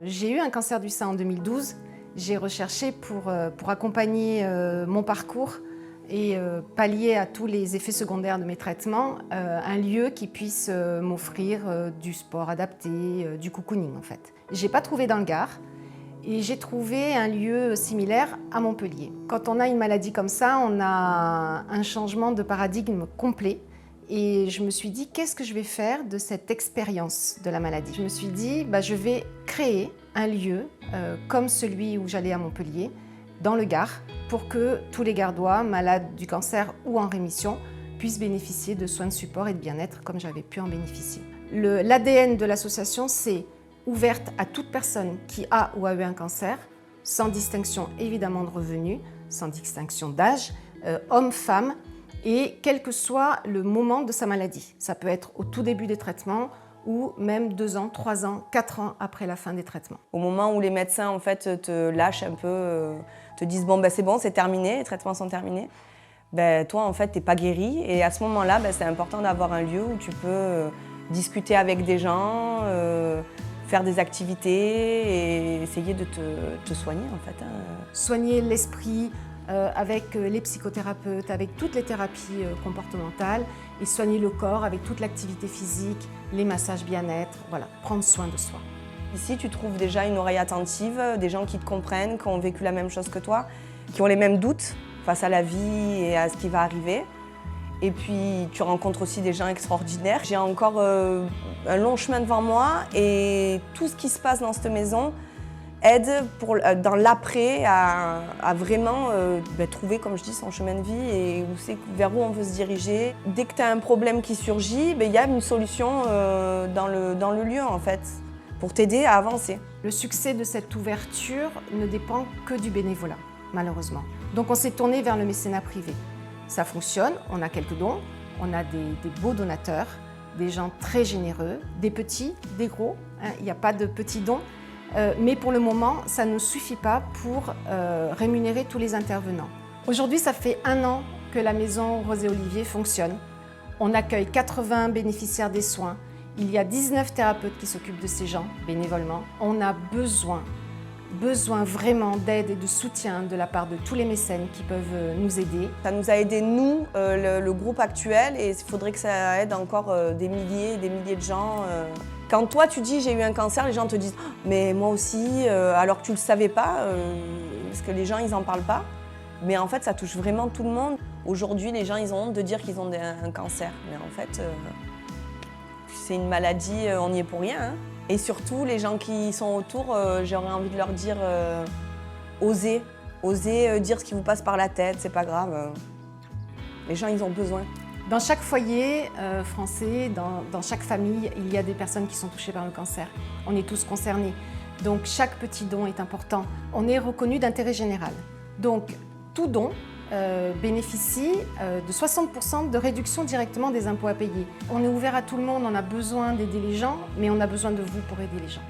J'ai eu un cancer du sein en 2012. J'ai recherché pour accompagner mon parcours et pallier à tous les effets secondaires de mes traitements, un lieu qui puisse m'offrir du sport adapté, du cocooning en fait. Je n'ai pas trouvé dans le Gard et j'ai trouvé un lieu similaire à Montpellier. Quand on a une maladie comme ça, on a un changement de paradigme complet. Et je me suis dit, qu'est-ce que je vais faire de cette expérience de la maladie? Je me suis dit, je vais créer un lieu comme celui où j'allais à Montpellier, dans le Gard, pour que tous les Gardois, malades du cancer ou en rémission, puissent bénéficier de soins de support et de bien-être comme j'avais pu en bénéficier. L'ADN de l'association, c'est ouverte à toute personne qui a ou a eu un cancer, sans distinction évidemment de revenus, sans distinction d'âge, homme, femme, et quel que soit le moment de sa maladie. Ça peut être au tout début des traitements ou même 2 ans, 3 ans, 4 ans après la fin des traitements. Au moment où les médecins en fait, te lâchent un peu, te disent bon, c'est bon, c'est terminé, les traitements sont terminés, toi en fait t'es pas guéri et à ce moment-là c'est important d'avoir un lieu où tu peux discuter avec des gens, faire des activités et essayer de te soigner en fait. Soigner l'esprit, avec les psychothérapeutes, avec toutes les thérapies comportementales et soigner le corps avec toute l'activité physique, les massages bien-être, voilà, prendre soin de soi. Ici, tu trouves déjà une oreille attentive, des gens qui te comprennent, qui ont vécu la même chose que toi, qui ont les mêmes doutes face à la vie et à ce qui va arriver. Et puis, tu rencontres aussi des gens extraordinaires. J'ai encore un long chemin devant moi et tout ce qui se passe dans cette maison aide dans l'après à vraiment trouver, comme je dis, son chemin de vie et vers où on veut se diriger. Dès que tu as un problème qui surgit, il y a une solution dans le lieu en fait, pour t'aider à avancer. Le succès de cette ouverture ne dépend que du bénévolat, malheureusement. Donc on s'est tourné vers le mécénat privé. Ça fonctionne, on a quelques dons, on a des beaux donateurs, des gens très généreux, des petits, des gros, il n'y a pas de petits dons. Mais pour le moment, ça ne suffit pas pour rémunérer tous les intervenants. Aujourd'hui, ça fait 1 an que la maison Rose et Olivier fonctionne. On accueille 80 bénéficiaires des soins. Il y a 19 thérapeutes qui s'occupent de ces gens bénévolement. On a besoin vraiment d'aide et de soutien de la part de tous les mécènes qui peuvent nous aider. Ça nous a aidé, nous, le groupe actuel, et il faudrait que ça aide encore des milliers et des milliers de gens. Quand toi tu dis j'ai eu un cancer, les gens te disent « mais moi aussi », alors que tu ne le savais pas, parce que les gens ils n'en parlent pas. Mais en fait ça touche vraiment tout le monde. Aujourd'hui les gens ils ont honte de dire qu'ils ont un cancer, mais en fait c'est une maladie, on n'y est pour rien. Et surtout les gens qui sont autour, j'aurais envie de leur dire osez dire ce qui vous passe par la tête, c'est pas grave. Les gens ils ont besoin. Dans chaque foyer français, dans chaque famille, il y a des personnes qui sont touchées par le cancer. On est tous concernés. Donc chaque petit don est important. On est reconnu d'intérêt général. Donc tout don bénéficie de 60% de réduction directement des impôts à payer. On est ouvert à tout le monde, on a besoin d'aider les gens, mais on a besoin de vous pour aider les gens.